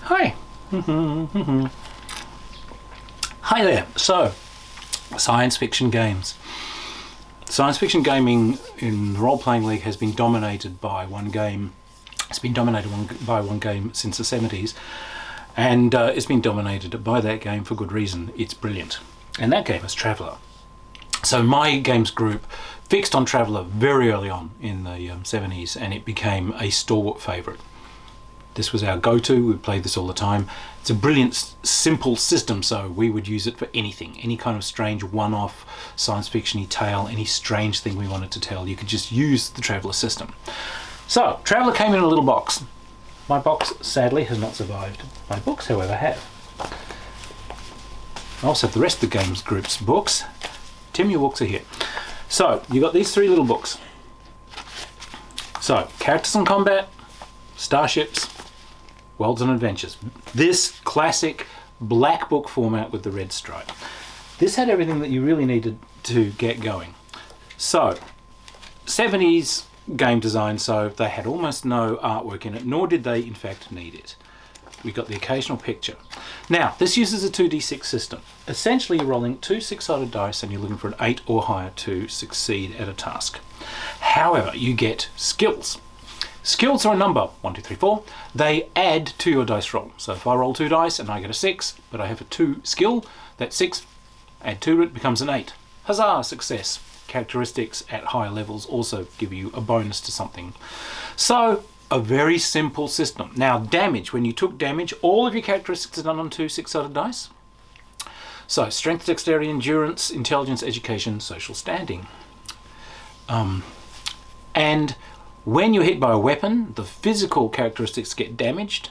Hi. Hi there. So, science fiction games. Science fiction gaming in the role-playing league has been dominated by one game. It's been dominated by one game since the 70s, and it's been dominated by that game for good reason. It's brilliant. And that game is Traveller. So my games group fixed on Traveller very early on in the 70s, and it became a stalwart favourite. This was our go-to. We played this all the time. It's a brilliant, simple system, so we would use it for anything. Any kind of strange one-off science fiction-y tale, any strange thing we wanted to tell, you could just use the Traveller system. So, Traveller came in a little box. My box, sadly, has not survived. My books, however, have. I also have the rest of the games group's books. Tim, your books are here. So, you got these three little books. So, Characters and Combat, Starships, Worlds and Adventures. This classic black book format with the red stripe. This had everything that you really needed to get going. So, 70s game design, so they had almost no artwork in it, nor did they in fact need it. We got the occasional picture. Now, this uses a 2d6 system. Essentially, you're rolling two six-sided dice and you're looking for an 8 or higher to succeed at a task. However, you get skills. Skills are a number, 1, 2, 3, 4. They add to your dice roll. So if I roll 2 dice and I get a 6, but I have a 2 skill, that 6, add 2 to it, becomes an 8. Huzzah, success. Characteristics at higher levels also give you a bonus to something. So, a very simple system. Now, damage. When you took damage, all of your characteristics are done on 2 six-sided dice. So, strength, dexterity, endurance, intelligence, education, social standing. And when you're hit by a weapon, the physical characteristics get damaged.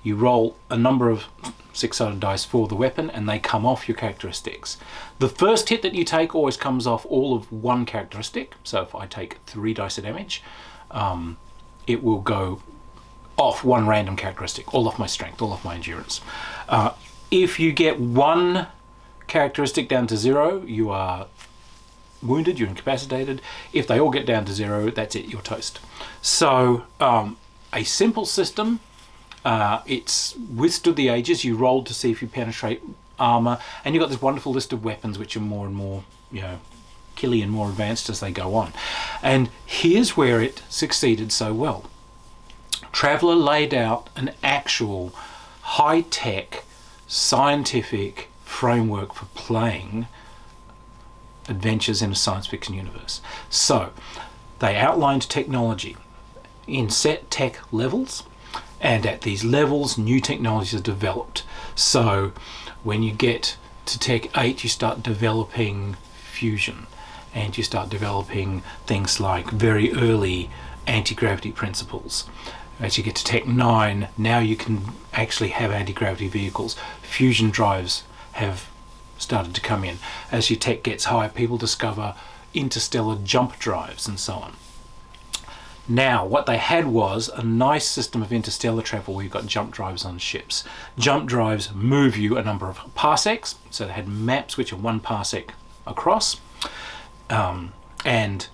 You roll a number of six-sided dice for the weapon and they come off your characteristics. The first hit that you take always comes off all of one characteristic. So if I take 3 dice of damage, it will go off one random characteristic, all off my strength, all off my endurance. If you get one characteristic down to 0, you are wounded, you're incapacitated. If they all get down to 0, that's it, you're toast. So a simple system. It's withstood the ages. You rolled to see if you penetrate armor, and you've got this wonderful list of weapons which are more and more, killy and more advanced as they go on. And here's where it succeeded so well. Traveller laid out an actual high-tech scientific framework for playing adventures in a science fiction universe. So they outlined technology in set tech levels, and at these levels new technologies are developed. So when you get to tech 8, you start developing fusion, and you start developing things like very early anti-gravity principles. As you get to tech 9, now you can actually have anti-gravity vehicles. Fusion drives have started to come in. As your tech gets higher, people discover interstellar jump drives and so on. Now, what they had was a nice system of interstellar travel where you've got jump drives on ships. Jump drives move you a number of parsecs, so they had maps which are 1 parsec across, and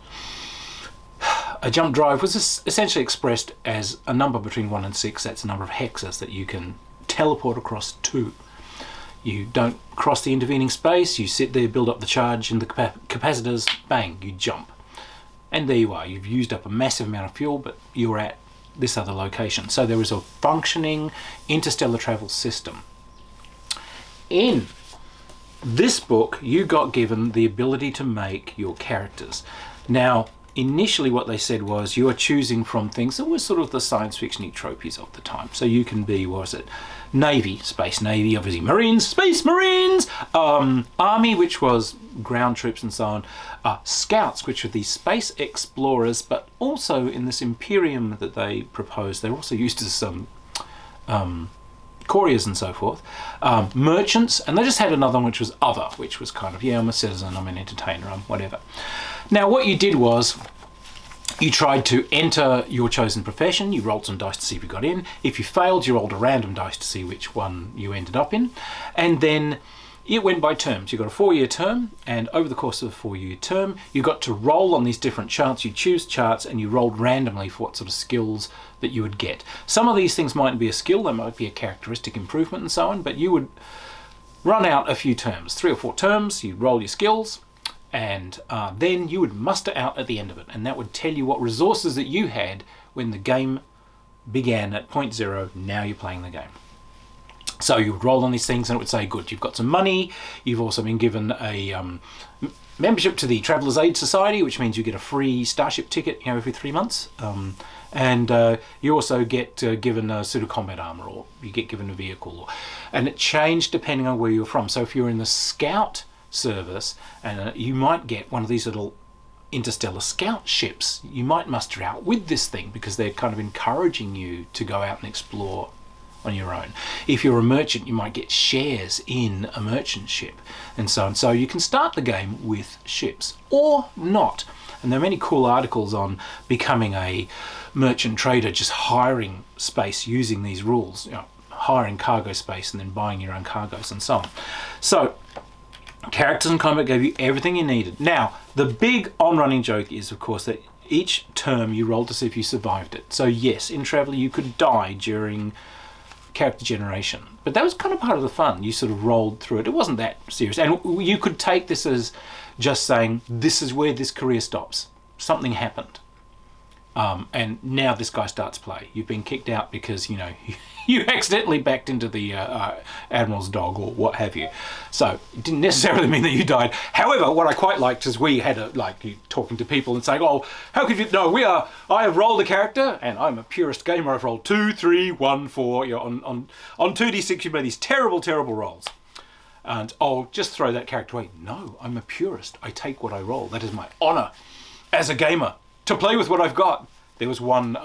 a jump drive was essentially expressed as a number between 1 and 6. That's a number of hexes that you can teleport across to. You don't cross the intervening space, you sit there, build up the charge in the capacitors, bang, you jump. And there you are, you've used up a massive amount of fuel, but you're at this other location. So there is a functioning interstellar travel system. In this book, you got given the ability to make your characters. Now, initially what they said was you are choosing from things that were sort of the science fiction-y tropes of the time. So you can be, what was it, Navy, Space Navy, obviously Marines, Space Marines, Army, which was ground troops and so on, Scouts, which are these space explorers, but also in this Imperium that they proposed, they're also used as some couriers and so forth, merchants, and they just had another one which was other, which was kind of, I'm a citizen, I'm an entertainer, I'm whatever. Now what you did was you tried to enter your chosen profession, you rolled some dice to see if you got in. If you failed, you rolled a random dice to see which one you ended up in, and then it went by terms. You got a 4-year term, and over the course of a 4-year term, you got to roll on these different charts. You choose charts, and you rolled randomly for what sort of skills that you would get. Some of these things mightn't be a skill, they might be a characteristic improvement and so on, but you would run out a few terms, 3 or 4 terms, you roll your skills, and then you would muster out at the end of it, and that would tell you what resources that you had when the game began at point 0. Now you're playing the game. So you would roll on these things and it would say, good, you've got some money, you've also been given a membership to the Traveller's Aid Society, which means you get a free Starship ticket, every 3 months. And you also get given a suit of combat armor, or you get given a vehicle. And it changed depending on where you're from. So if you're in the Scout service, and you might get one of these little interstellar scout ships, you might muster out with this thing because they're kind of encouraging you to go out and explore on your own. If you're a merchant, you might get shares in a merchant ship, and so on. So you can start the game with ships or not. And there are many cool articles on becoming a merchant trader, just hiring space using these rules, hiring cargo space and then buying your own cargoes and so on. So characters and combat gave you everything you needed. Now, the big on-running joke is, of course, that each term you rolled to see if you survived it. So yes, in Traveller you could die during character generation, but that was kind of part of the fun. You sort of rolled through it. It wasn't that serious, and you could take this as just saying, this is where this career stops. Something happened, and now this guy starts play. You've been kicked out because you accidentally backed into the Admiral's dog or what have you. So it didn't necessarily mean that you died. However, what I quite liked is we had you talking to people and saying, oh, how could you, no, I have rolled a character and I'm a purist gamer. I've rolled 2, 3, 1, 4, on 2d6 you made these terrible, terrible rolls. And just throw that character away. No, I'm a purist. I take what I roll. That is my honor as a gamer, to play with what I've got. There was one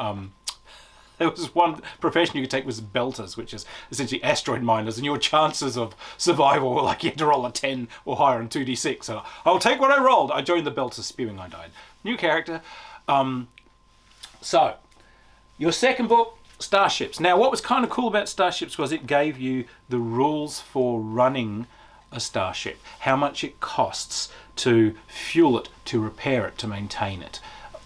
profession you could take was belters, which is essentially asteroid miners, and your chances of survival were like you had to roll a 10 or higher on 2d6. So I'll take what I rolled. I joined the belters, spewing I died. New character. So your second book, Starships. Now what was kind of cool about Starships was it gave you the rules for running a starship, how much it costs to fuel it, to repair it, to maintain it.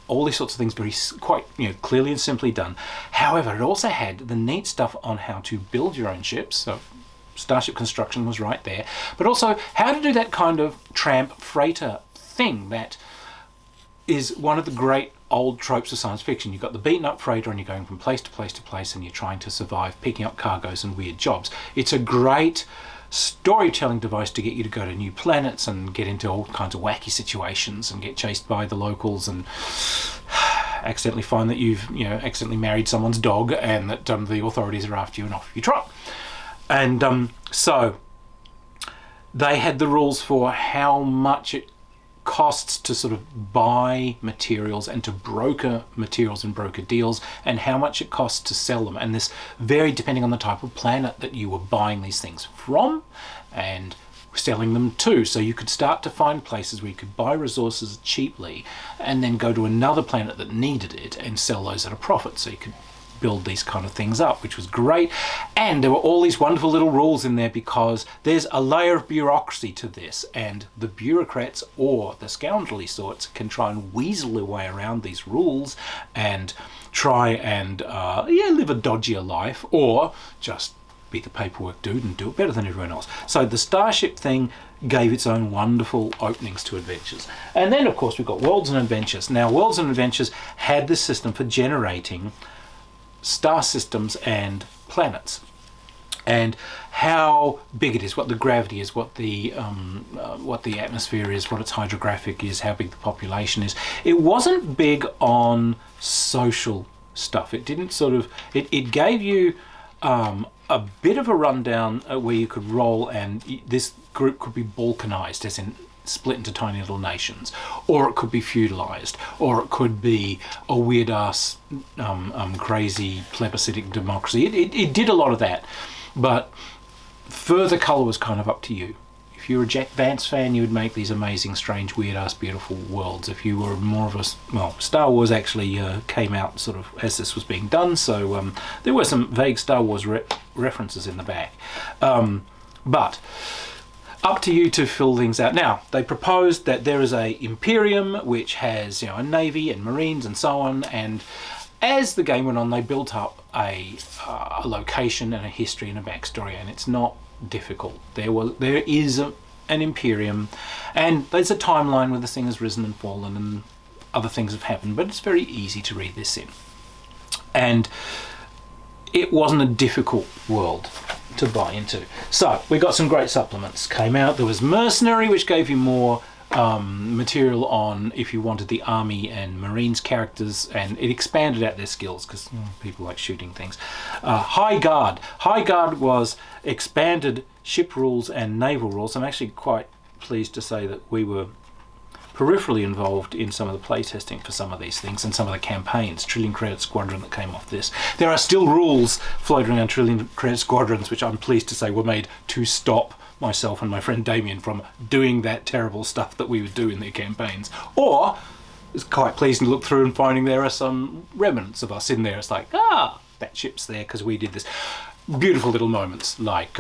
All these sorts of things, quite clearly and simply done. However, it also had the neat stuff on how to build your own ships. So starship construction was right there, but also how to do that kind of tramp freighter thing that is one of the great old tropes of science fiction. You've got the beaten up freighter and you're going from place to place to place and you're trying to survive picking up cargoes and weird jobs. It's a great storytelling device to get you to go to new planets and get into all kinds of wacky situations and get chased by the locals and accidentally find that you've accidentally married someone's dog and that the authorities are after you and off you trot. And so they had the rules for how much it costs to sort of buy materials and to broker materials and broker deals, and how much it costs to sell them. And this varied depending on the type of planet that you were buying these things from and selling them to. So you could start to find places where you could buy resources cheaply and then go to another planet that needed it and sell those at a profit. So you could build these kind of things up, which was great. And there were all these wonderful little rules in there because there's a layer of bureaucracy to this, and the bureaucrats or the scoundrelly sorts can try and weasel their way around these rules and try and live a dodgier life, or just be the paperwork dude and do it better than everyone else. So the Starship thing gave its own wonderful openings to adventures. And then of course we've got Worlds and Adventures. Now Worlds and Adventures had this system for generating star systems and planets, and how big it is, what the gravity is, what the atmosphere is, what its hydrographic is, how big the population is. It wasn't big on social stuff. It didn't sort of, it gave you a bit of a rundown where you could roll and this group could be balkanized, as in split into tiny little nations, or it could be feudalized, or it could be a weird ass crazy plebiscitic democracy. It did a lot of that, but further color was kind of up to you. If you were a Jack Vance fan, you would make these amazing, strange, weird ass beautiful worlds. If you were more of a Star Wars actually came out sort of as this was being done, so there were some vague Star Wars references in the back, but up to you to fill things out. Now, they proposed that there is a Imperium which has, a navy and marines and so on, and as the game went on, they built up a location and a history and a backstory, and it's not difficult. There is an Imperium, and there's a timeline where this thing has risen and fallen and other things have happened, but it's very easy to read this in. And it wasn't a difficult world to buy into. So we got some great supplements came out. There was Mercenary, which gave you more material on if you wanted the army and marines characters, and it expanded out their skills because people like shooting things. High Guard was expanded ship rules and naval rules. I'm actually quite pleased to say that we were peripherally involved in some of the playtesting for some of these things and some of the campaigns. Trillion Credit Squadron that came off this. There are still rules floating around Trillion Credit Squadrons, which I'm pleased to say were made to stop myself and my friend Damien from doing that terrible stuff that we would do in their campaigns. Or it's quite pleasing to look through and finding there are some remnants of us in there. It's like, that ship's there because we did this. Beautiful little moments, like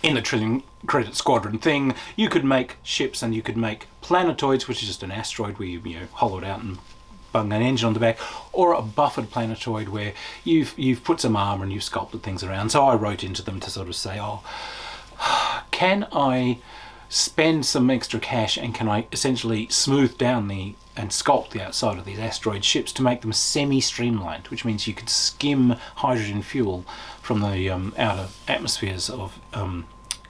in the Trillion Credit Squadron thing, you could make ships and you could make planetoids, which is just an asteroid where you hollowed out and bung an engine on the back, or a buffered planetoid where you've put some armor and you've sculpted things around. So I wrote into them to sort of say, can I spend some extra cash and can I essentially smooth down and sculpt the outside of these asteroid ships to make them semi-streamlined, which means you could skim hydrogen fuel from the outer atmospheres of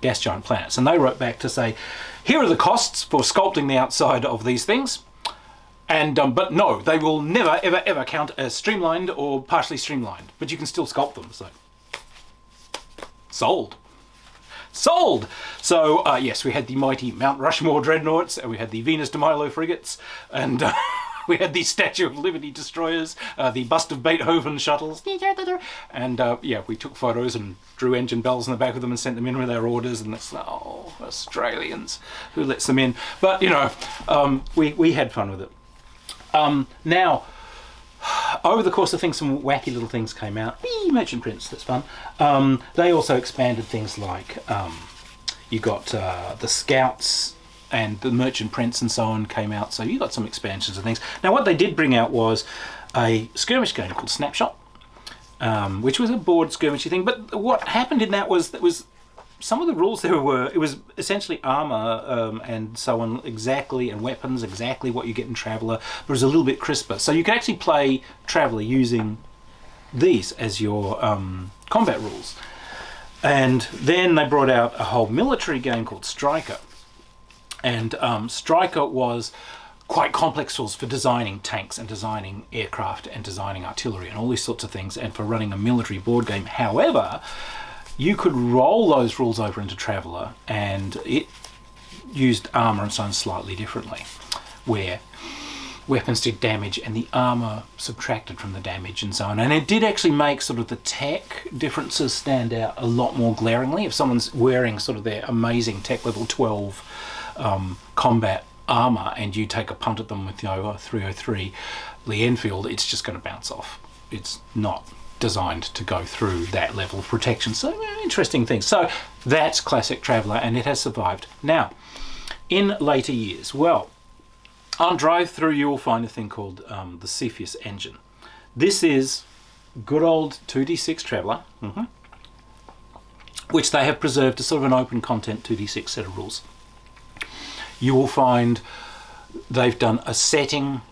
gas giant planets. And they wrote back to say, here are the costs for sculpting the outside of these things, and but no, they will never ever count as streamlined or partially streamlined, but you can still sculpt them. So sold. So yes, we had the mighty Mount Rushmore dreadnoughts, and we had the Venus de Milo frigates, and we had the Statue of Liberty destroyers, the bust of Beethoven shuttles, and we took photos and drew engine bells in the back of them and sent them in with our orders, and it's Australians, who lets them in? But we had fun with it. Now, over the course of things, some wacky little things came out. Merchant prints, that's fun. They also expanded things like you got the Scouts and the Merchant Prince and so on came out, so you got some expansions and things. Now what they did bring out was a skirmish game called Snapshot, which was a board skirmishy thing, but what happened in that was some of the rules there were, it was essentially armor and so on exactly, and weapons exactly what you get in Traveller, but it was a little bit crisper. So you could actually play Traveller using these as your combat rules. And then they brought out a whole military game called Striker. And Striker was quite complex rules for designing tanks and designing aircraft and designing artillery and all these sorts of things, and for running a military board game. However, you could roll those rules over into Traveller, and it used armour and so on slightly differently, where weapons did damage and the armour subtracted from the damage and so on. And it did actually make sort of the tech differences stand out a lot more glaringly. If someone's wearing sort of their amazing tech level 12 combat armour and you take a punt at them with 303 Lee Enfield, it's just going to bounce off. It's not designed to go through that level of protection. So interesting things. So that's classic Traveller, and it has survived. Now, in later years, well, on drive through you will find a thing called the Cepheus Engine. This is good old 2d6 Traveller, which they have preserved as sort of an open content 2d6 set of rules. You will find they've done a setting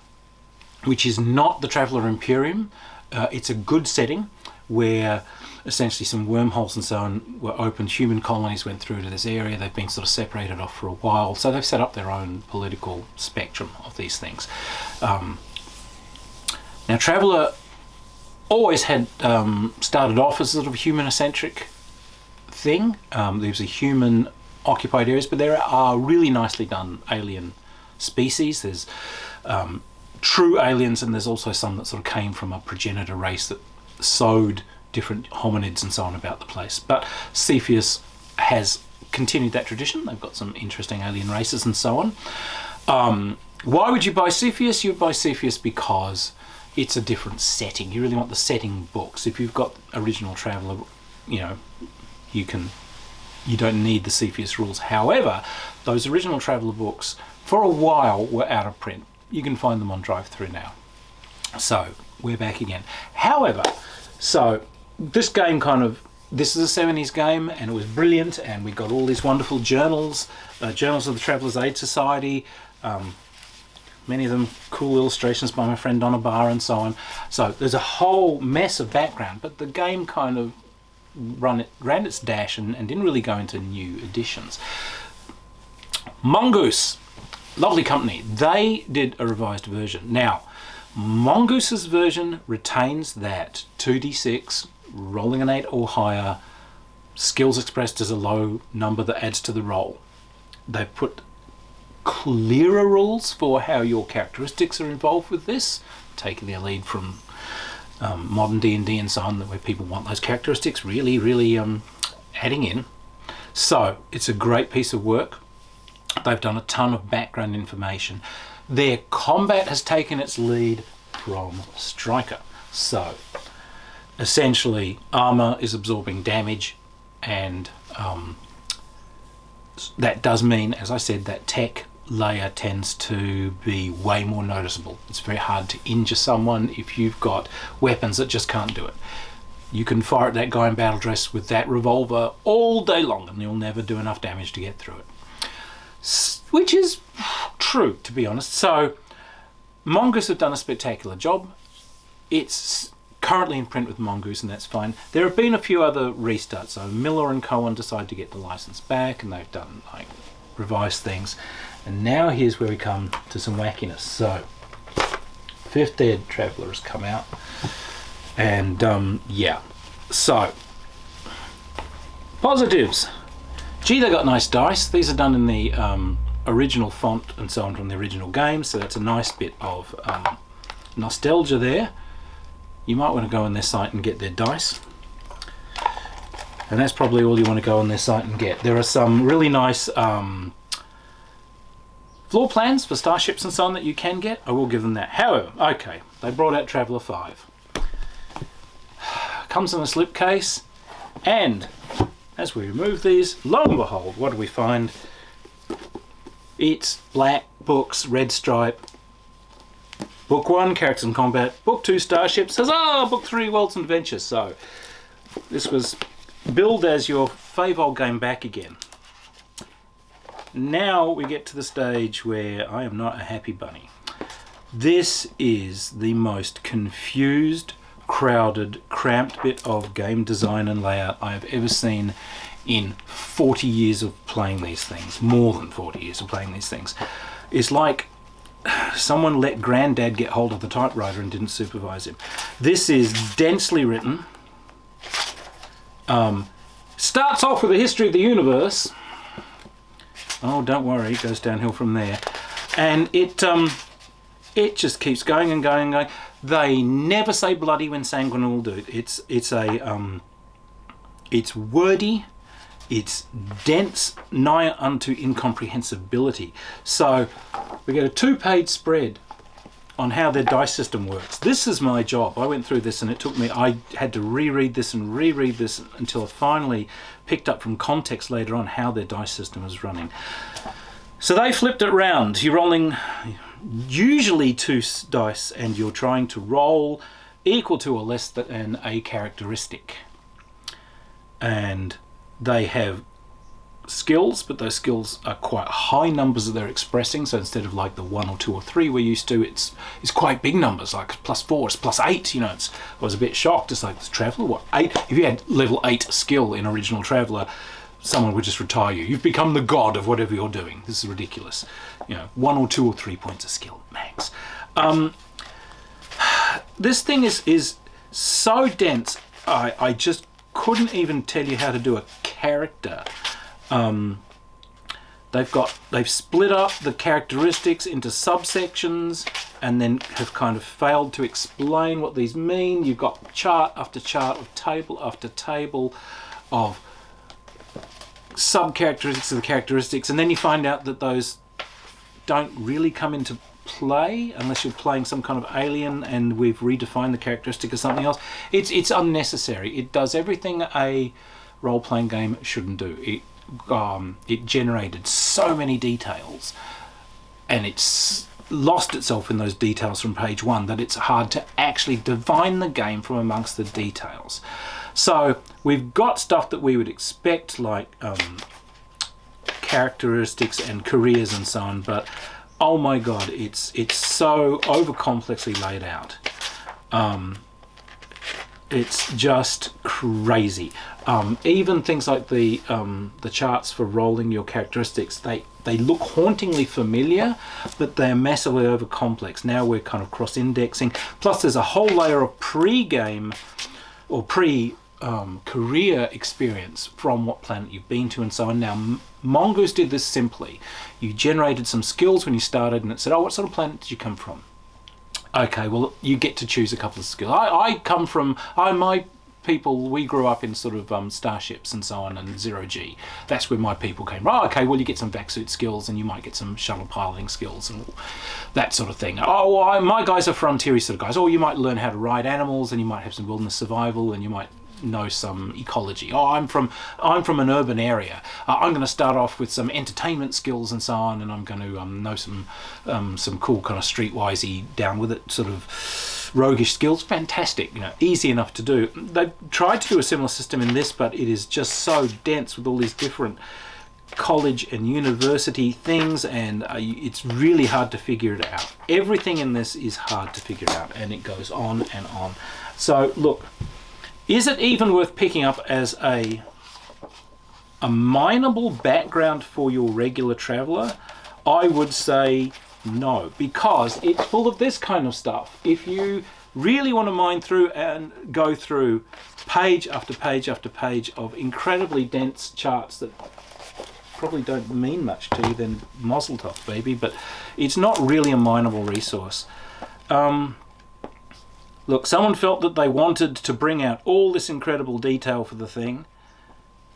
which is not the Traveller Imperium. It's a good setting where essentially some wormholes and so on were opened. Human colonies went through to this area. They've been sort of separated off for a while. So they've set up their own political spectrum of these things. Now, Traveller always had started off as a sort of human-centric thing. There was a human occupied areas, but there are really nicely done alien species. There's true aliens, and there's also some that sort of came from a progenitor race that sowed different hominids and so on about the place. But Cepheus has continued that tradition. They've got some interesting alien races and so on. Why would you buy Cepheus? You would buy Cepheus because it's a different setting. You really want the setting books. If you've got original Traveller, you can you don't need the Cepheus rules. However, those original Traveller books for a while were out of print. You can find them on drive-through now. So we're back again. However, so this game this is a 70s game, and it was brilliant, and we got all these wonderful journals, journals of the Traveller's Aid Society, many of them cool illustrations by my friend Donna Barr and so on. So there's a whole mess of background, but the game kind of ran its dash and didn't really go into new editions. Mongoose, lovely company, they did a revised version. Now, Mongoose's version retains that 2d6, rolling an 8 or higher, skills expressed as a low number that adds to the roll. They've put clearer rules for how your characteristics are involved with this, taking their lead from modern D&D and so on, where people want those characteristics really adding in. So it's a great piece of work. They've done a ton of background information. Their combat has taken its lead from Striker. So essentially armor is absorbing damage, and that does mean, as I said, that tech layer tends to be way more noticeable. It's very hard to injure someone if you've got weapons that just can't do it. You can fire at that guy in battle dress with that revolver all day long and you'll never do enough damage to get through it. Which is true, to be honest. So Mongoose have done a spectacular job. It's currently in print with Mongoose, and that's fine. There have been a few other restarts. So Miller and Cohen decided to get the license back, and they've done like revised things. And now here's where we come to some wackiness. So 5th Ed Traveller has come out, and yeah. So positives. Gee, they got nice dice. These are done in the original font and so on from the original game, so that's a nice bit of nostalgia there. You might want to go on their site and get their dice, and that's probably all you want to go on their site and get. There are some really nice floor plans for Starships and so on that you can get. I will give them that. However, okay, they brought out Traveller 5. Comes in a slipcase, and as we remove these, lo and behold, what do we find? It's black books, red stripe. Book 1, Characters in Combat. Book 2, Starships. Huzzah! Book 3, Worlds and Adventures. So this was billed as your fave old game back again. Now we get to the stage where I am not a happy bunny. This is the most confused, crowded, cramped bit of game design and layout I have ever seen in 40 years of playing these things. More than 40 years of playing these things. It's like someone let Granddad get hold of the typewriter and didn't supervise him. This is densely written. Starts off with a history of the universe. Oh, don't worry, it goes downhill from there. And it just keeps going and going and going. They never say bloody when sanguinary do. It's wordy, it's dense, nigh unto incomprehensibility. So we get a 2-page spread on how their dice system works. This is my job. I went through this and it took me, I had to reread this and reread this until I finally picked up from context later on how their dice system is running. So they flipped it round. You're rolling usually 2 dice and you're trying to roll equal to or less than a characteristic. And they have skills, but those skills are quite high numbers that they're expressing. So instead of like the 1 or 2 or 3 we're used to, it's quite big numbers, like +4, it's +8. You know, I was a bit shocked. It's like this Traveller, what, 8? If you had level 8 skill in original Traveller, someone would just retire you. You've become the god of whatever you're doing. This is ridiculous. You know, 1 or 2 or 3 points of skill max. This thing is so dense. I just couldn't even tell you how to do a character. They've split up the characteristics into subsections and then have kind of failed to explain what these mean. You've got chart after chart of table after table of sub-characteristics of the characteristics, and then you find out that those don't really come into play unless you're playing some kind of alien and we've redefined the characteristic as something else. It's unnecessary. It does everything a role-playing game shouldn't do. it generated so many details, and it's lost itself in those details from page one, that it's hard to actually divine the game from amongst the details. So we've got stuff that we would expect, like characteristics and careers and so on, but oh my god, it's so over complexly laid out. It's just crazy. Even things like the charts for rolling your characteristics, they look hauntingly familiar, but they're massively over complex. Now we're kind of cross-indexing. Plus there's a whole layer of pre-game or career experience from what planet you've been to and so on. Now Mongoose did this simply. You generated some skills when you started, and it said, oh, what sort of planet did you come from? Okay, well, you get to choose a couple of skills. I come from, my people, we grew up in sort of Starships and so on, and 0G. That's where my people came. Oh, okay, well, you get some vac suit skills, and you might get some shuttle piloting skills and that sort of thing. Oh, well, my guys are frontier sort of guys. Oh, you might learn how to ride animals, and you might have some wilderness survival, and you might know some ecology. Oh, I'm from an urban area. I'm going to start off with some entertainment skills and so on, and I'm going to know some cool kind of streetwisey, down with it sort of roguish skills. Fantastic, easy enough to do. They've tried to do a similar system in this, but it is just so dense with all these different college and university things, and it's really hard to figure it out. Everything in this is hard to figure out, and it goes on and on. So look, is it even worth picking up as a mineable background for your regular traveller? I would say no, because it's full of this kind of stuff. If you really want to mine through and go through page after page after page of incredibly dense charts that probably don't mean much to you, then mazel tov, baby, but it's not really a mineable resource. Look, someone felt that they wanted to bring out all this incredible detail for the thing.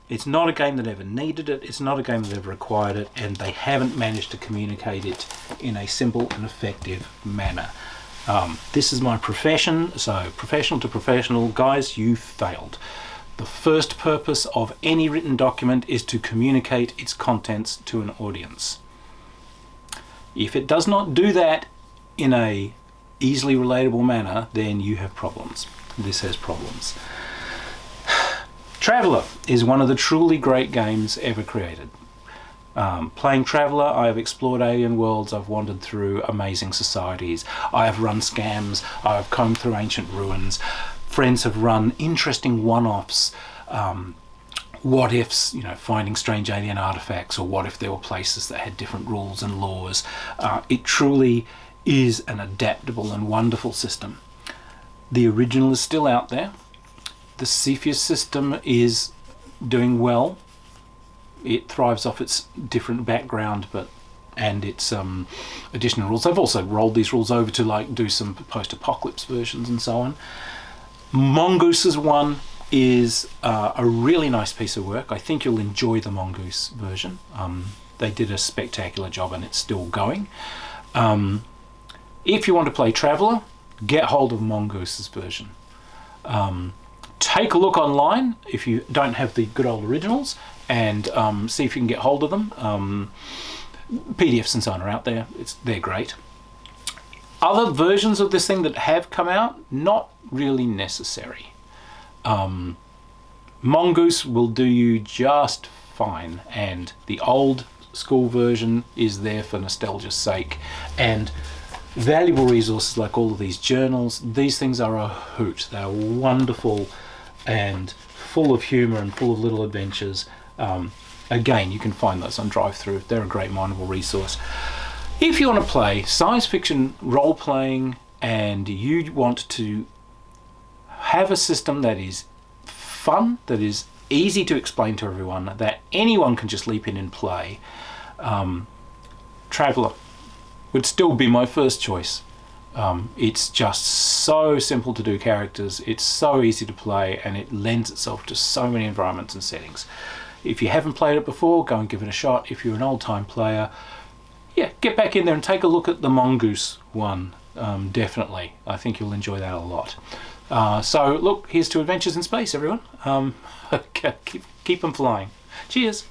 It's not a game that ever needed it, it's not a game that ever required it, and they haven't managed to communicate it in a simple and effective manner. This is my profession, so professional to professional, guys, you failed. The first purpose of any written document is to communicate its contents to an audience. If it does not do that in a easily relatable manner, then you have problems. This has problems. Traveller is one of the truly great games ever created. Playing Traveller, I have explored alien worlds, I've wandered through amazing societies, I have run scams, I have combed through ancient ruins, friends have run interesting one-offs, what ifs, finding strange alien artifacts, or what if there were places that had different rules and laws. It truly is an adaptable and wonderful system. The original is still out there. The Cepheus system is doing well. It thrives off its different background and its additional rules. They've also rolled these rules over to do some post-apocalypse versions and so on. Mongoose's one is a really nice piece of work. I think you'll enjoy the Mongoose version. They did a spectacular job, and it's still going. If you want to play Traveller, get hold of Mongoose's version. Take a look online if you don't have the good old originals, and see if you can get hold of them. PDFs and so on are out there. They're great. Other versions of this thing that have come out, not really necessary. Mongoose will do you just fine, and the old school version is there for nostalgia's sake, and valuable resources like all of these journals. These things are a hoot. They're wonderful and full of humour and full of little adventures. Again, you can find those on drive-through. They're a great mineable resource. If you want to play science fiction role-playing and you want to have a system that is fun, that is easy to explain to everyone, that anyone can just leap in and play, Traveller would still be my first choice. It's just so simple to do characters, it's so easy to play, and it lends itself to so many environments and settings. If you haven't played it before, go and give it a shot. If you're an old-time player, yeah, get back in there and take a look at the Mongoose one. Definitely, I think you'll enjoy that a lot. So look, here's to adventures in space, everyone. Keep them flying. Cheers.